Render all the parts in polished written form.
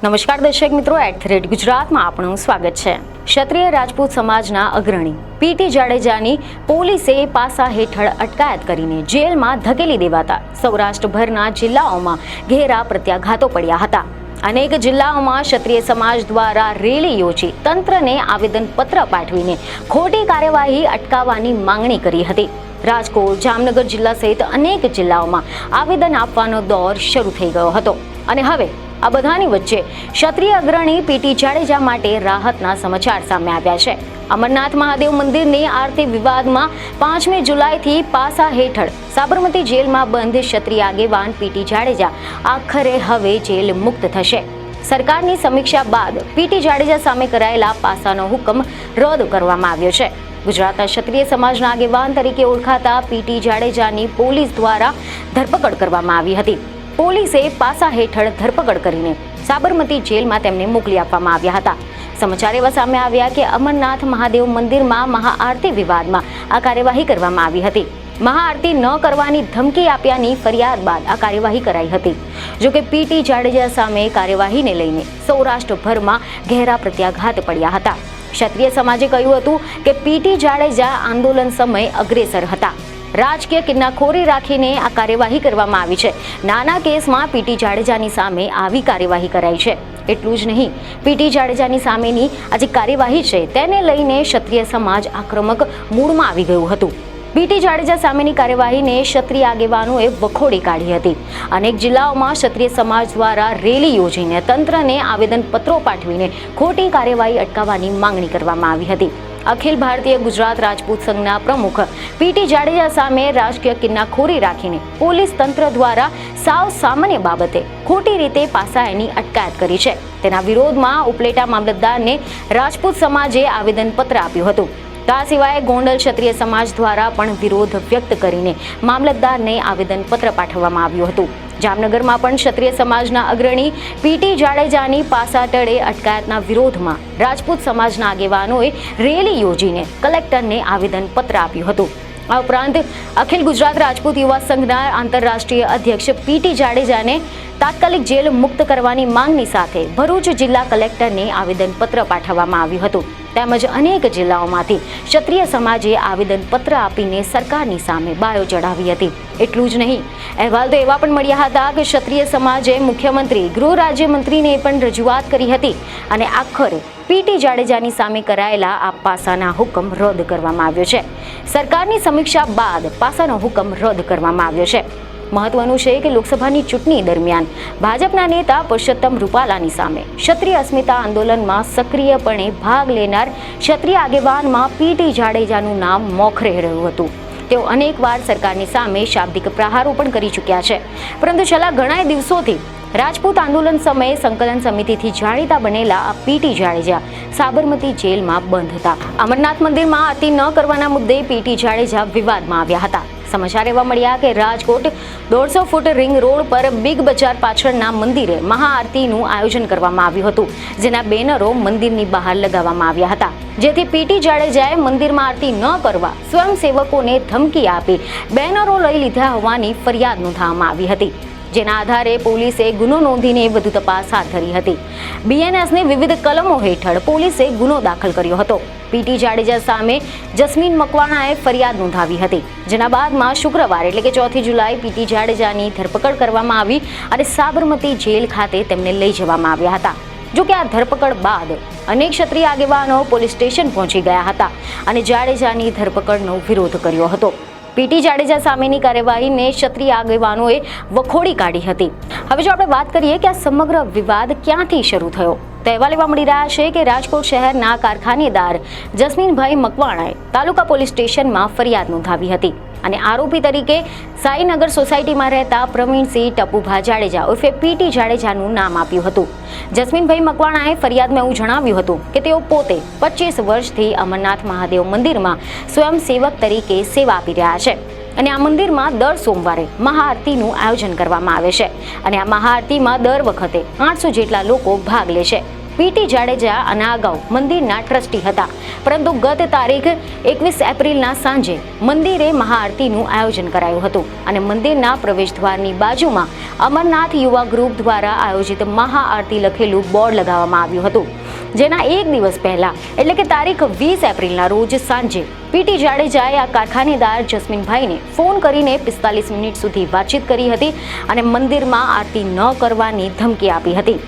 નમસ્કાર દર્શક મિત્રો, @ગુજરાતમાં આપનું સ્વાગત છે। ક્ષત્રિય રાજપૂત સમાજના અગ્રણી પીટી જાડેજાની પોલીસે પાસા હેઠળ અટકાયત કરીને જેલમાં ધકેલી દેવાતા સૌરાષ્ટ્રભરના જિલ્લાઓમાં ઘેરા પ્રત્યાઘાતો પડ્યા હતા। અનેક જિલ્લાઓમાં ક્ષત્રિય સમાજ દ્વારા રેલી યોજી તંત્રને આવેદનપત્ર પાઠવીને ખોટી કાર્યવાહી અટકાવવાની માંગણી કરી હતી। રાજકોટ, જામનગર જિલ્લા સહિત અનેક જિલ્લાઓમાં આવેદન આપવાનો દોર શરૂ થઈ ગયો હતો અને હવે આ બધાની વચ્ચે ક્ષત્રિય અગ્રણી પીટી જાડેજા માટે રાહતના સમાચાર સામે આવ્યા છે। અમરનાથ મહાદેવ મંદિરની આરતી વિવાદમાં 5મી જુલાઈથી પાસા હેઠળ સાબરમતી જેલમાં બંધ ક્ષત્રિય આગેવાન પીટી જાડેજા આખરે હવે જેલ મુક્ત થશે। સરકારની સમીક્ષા બાદ પીટી જાડેજા સામે કરાયેલા પાસાનો હુકમ રદ કરવામાં આવ્યો છે। ગુજરાતના ક્ષત્રિય સમાજના આગેવાન તરીકે ઓળખાતા પીટી જાડેજાની પોલીસ દ્વારા ધરપકડ કરવામાં આવી હતી। પોલીસે પાસા હેઠળ ધરપકડ કરીને સાબરમતી જેલમાં તેમને મોકલી આપવામાં આવ્યા હતા। સમાચાર એવા સામે આવ્યા કે અમરનાથ મહાદેવ મંદિરમાં મહાઆરતી વિવાદમાં આ કાર્યવાહી કરવામાં આવી હતી। મહાઆરતી ન કરવાની ધમકી આપ્યાની ફરિયાદ બાદ આ કાર્યવાહી કરાઈ હતી। જોકે પીટી જાડેજા સામે કાર્યવાહીને લઈને સૌરાષ્ટ્રભરમાં ઘેરા પ્રત્યાઘાત પડ્યા હતા। ક્ષત્રિય સમાજે કહ્યું હતું કે પીટી જાડેજા આંદોલન સમયે અગ્રેસર હતા। રાજકીય કિન્નાખોરી રાખીને આ કાર્યવાહી કરવામાં આવી છે। નાના કેસમાં પીટી જાડેજાની સામે આવી કાર્યવાહી કરાઈ છે। એટલું જ નહીં, પીટી જાડેજાની સામેની આ જે કાર્યવાહી છે તેને લઈને ક્ષત્રિય સમાજ આક્રમક મૂડમાં આવી ગયું હતું। પીટી જાડેજા સામેની કાર્યવાહીને ક્ષત્રિય આગેવાનોએ વખોડી કાઢી હતી। અનેક જિલ્લાઓમાં ક્ષત્રિય સમાજ દ્વારા રેલી યોજીને તંત્રને આવેદનપત્રો પાઠવીને ખોટી કાર્યવાહી અટકાવવાની માંગણી કરવામાં આવી હતી। અખિલ ભારતીય ગુજરાત રાજપૂત સંઘના પ્રમુખ પીટી જાડેજા સામે રાજકીય કિન્નાખોરી રાખીને પોલીસ તંત્ર દ્વારા સાવ સામાન્ય બાબતે ખોટી રીતે પાસાની અટકાયત કરી છે। તેના વિરોધમાં ઉપલેટા મામલતદારને રાજપૂત સમાજે આવેદનપત્ર આપ્યું હતું। આ સિવાય ગોંડલ ક્ષત્રિય સમાજ દ્વારા પણ વિરોધ વ્યક્ત કરીને મામલતદારને આવેદનપત્ર પાઠવવામાં આવ્યું હતું। જામનગરમાં પણ ક્ષત્રિય સમાજના અગ્રણી પીટી જાડેજાની પાસા તળે અટકાયતના વિરોધમાં રાજપૂત સમાજના આગેવાનોએ રેલી યોજીને કલેક્ટરને આવેદનપત્ર આપ્યું હતું। આ ઉપરાંત અખિલ ગુજરાત રાજપૂત યુવા સંઘના આંતરરાષ્ટ્રીય અધ્યક્ષ પીટી જાડેજાને તાત્કાલિક જેલ મુક્ત કરવાની માંગણી સાથે ભરૂચ જિલ્લા કલેક્ટરને આવેદનપત્ર પાઠવવામાં આવ્યું હતું। તેમજ અનેક જિલ્લાઓમાંથી ક્ષત્રિય સમાજે આવેદનપત્ર આપીને સરકારની સામે બાયો ચઢાવી હતી। એટલું જ નહીં, અહેવાલ તો એવા પણ મળ્યા હતા કે ક્ષત્રિય સમાજે મુખ્યમંત્રી, ગૃહ રાજ્યમંત્રીને પણ રજૂઆત કરી હતી અને આખરે પીટી જાડેજાની સામે કરાયેલા આ પાસાના હુકમ રદ કરવામાં આવ્યો છે। સરકારની સમીક્ષા બાદ પાસાનો હુકમ રદ કરવામાં આવ્યો છે। મહત્વનું છે કે લોકસભાની ચૂંટણી દરમિયાન ભાજપના નેતા પુરુષોત્તમ રૂપાલાની સામે ક્ષત્રિય અસ્મિતા આંદોલનમાં સક્રિયપણે ભાગ લેનાર ક્ષત્રિય આગેવાનમાં પીટી જાડેજાનું નામ મોખરે રહ્યું હતું। તેઓ અનેકવાર સરકારની સામે શાબ્દિક પ્રહારો પણ કરી ચૂક્યા છે, પરંતુ છેલ્લા ઘણા દિવસોથી રાજપૂત આંદોલન સમયે સંકલન સમિતિથી જાણીતા બનેલા આ પીટી જાડેજા સાબરમતી જેલમાં બંધ હતા। અમરનાથ મંદિરમાં આરતી ન કરવાના મુદ્દે પીટી જાડેજા વિવાદમાં આવ્યા હતા। સમાચાર એવા મળ્યા કે રાજકોટ 150 ફૂટ રિંગ રોડ પર બિગ બજાર પાછળના મંદિરે મહાઆરતીનું આયોજન કરવામાં આવ્યું હતું, જેના બેનરો મંદિરની બહાર લગાવવામાં આવ્યા હતા, જેથી પીટી જાડેજાએ મંદિરમાં આરતી ન કરવા સ્વયંસેવકોને ધમકી આપી બેનરો લઈ લીધા હોવાની ફરિયાદ નોંધવામાં આવી હતી, જેના આધારે પોલીસે ગુનો નોંધીને વધુ તપાસ હાથ ધરી હતી। બીએનએસની વિવિધ કલમો હેઠળ પોલીસે ગુનો દાખલ કર્યો હતો। પીટી જાડેજા સામે જસ્મીન મકવાણાએ ફરિયાદ નોંધાવી હતી, જેના બાદમાં શુક્રવારે એટલે કે 4 જુલાઈ પીટી જાડેજાની ધરપકડ કરવામાં આવી અને સાબરમતી જેલ ખાતે તેમને લઈ જવામાં આવ્યા હતા। જો કે આ ધરપકડ બાદ અનેક ક્ષત્રિય આગેવાનો પોલીસ સ્ટેશન પહોંચી ગયા હતા અને જાડેજાની ધરપકડનો વિરોધ કર્યો હતો। પીટી જાડેજા સામેની કાર્યવાહીને ક્ષત્રિય આગેવાનોએ વખોડી કાઢી હતી। હવે જો આપણે વાત કરીએ કે આ સમગ્ર વિવાદ ક્યાંથી શરૂ થયો, તો અહેવાલ એવા મળી રહ્યા છે કે રાજકોટ શહેરના કારખાનેદાર જસ્મીનભાઈ મકવાણાએ તાલુકા પોલીસ સ્ટેશનમાં ફરિયાદ નોંધાવી હતી અને આરોપી તરીકે સાઈનગર સોસાયટીમાં રહેતા પ્રવીણસિંહ ટપુભા જાડેજા ઉર્ફે પીટી જાડેજાનું નામ આપ્યું હતું। જસ્મીનભાઈ મકવાણાએ ફરિયાદમાં એવું જણાવ્યું હતું કે તેઓ પોતે 25 વર્ષથી અમરનાથ મહાદેવ મંદિરમાં સ્વયંસેવક તરીકે સેવા આપી રહ્યા છે અને આ મંદિરમાં દર સોમવારે મહાઆરતીનું આયોજન કરવામાં આવે છે અને આ મહાઆરતીમાં દર વખતે 800 જેટલા લોકો ભાગ લે છે। પીટી જાડેજા અને અગાઉ મંદિરના ટ્રસ્ટી હતા, પરંતુ ગત તારીખ 21 એપ્રિલના સાંજે મંદિરે મહાઆરતીનું આયોજન કરાયું હતું અને મંદિરના પ્રવેશદ્વારની બાજુમાં અમરનાથ યુવા ગ્રુપ દ્વારા આયોજિત મહાઆરતી લખેલું બોર્ડ લગાવવામાં આવ્યું હતું, જેના એક દિવસ પહેલા એટલે કે તારીખ 20 એપ્રિલના રોજ સાંજે પીટી જાડેજાએ આ કારખાનેદાર જસ્મીનભાઈને ફોન કરીને 45 મિનિટ સુધી વાતચીત કરી હતી અને મંદિરમાં આરતી ન કરવાની ધમકી આપી હતી.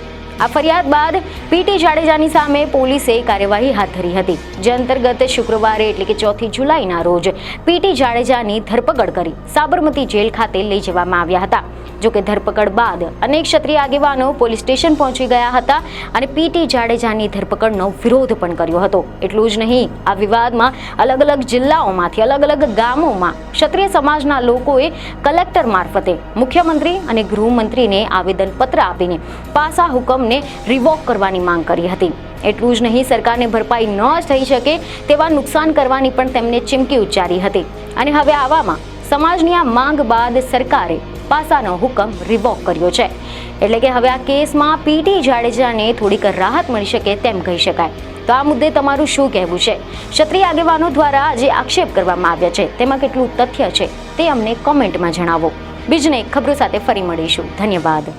આ ફરિયાદ બાદ પીટી જાડેજાની સામે પોલીસે કાર્યવાહી હાથ ધરી હતી, જે અંતર્ગત શુક્રવારે એટલે કે 4 જુલાઈના રોજ પીટી જાડેજાની ધરપકડ કરી સાબરમતી જેલ ખાતે લઈ જવામાં આવ્યા હતા. જોકે ધરપકડ બાદ અનેક ક્ષત્રિય આગેવાનો પોલીસ સ્ટેશન પહોંચી ગયા હતા અને પીટી જાડેજાની ધરપકડનો વિરોધ પણ કર્યો હતો. એટલું જ નહીં, આ વિવાદમાં અલગ અલગ જિલ્લાઓમાંથી અલગ અલગ ગામોમાં ક્ષત્રિય સમાજના લોકોએ કલેક્ટર મારફતે મુખ્યમંત્રી અને ગૃહમંત્રીને આવેદનપત્ર આપીને પાસા હુકમને રિવોક કરવાની માંગ કરી હતી. એટલું જ નહીં, સરકારને ભરપાઈ ન થઈ શકે તેવા નુકસાન કરવાની પણ તેમને ચીમકી ઉચ્ચારી હતી. અને હવે આવામાં સમાજની આ માંગ બાદ સરકારે પાસાનો હુકમ રિવોક કર્યો છે. એટલે કે હવે આ કેસમાં પીટી જાડેજાને થોડીક રાહત મળી શકે તેમ કહી શકાય. તો આ મુદ્દે તમારું શું કહેવું છે? ક્ષત્રિય આગેવાનો દ્વારા જે આક્ષેપ કરવામાં આવ્યા છે તેમાં કેટલું તથ્ય છે તે અમને કોમેન્ટમાં જણાવો. બીજને ખબરો સાથે ફરી મળીશું. ધન્યવાદ.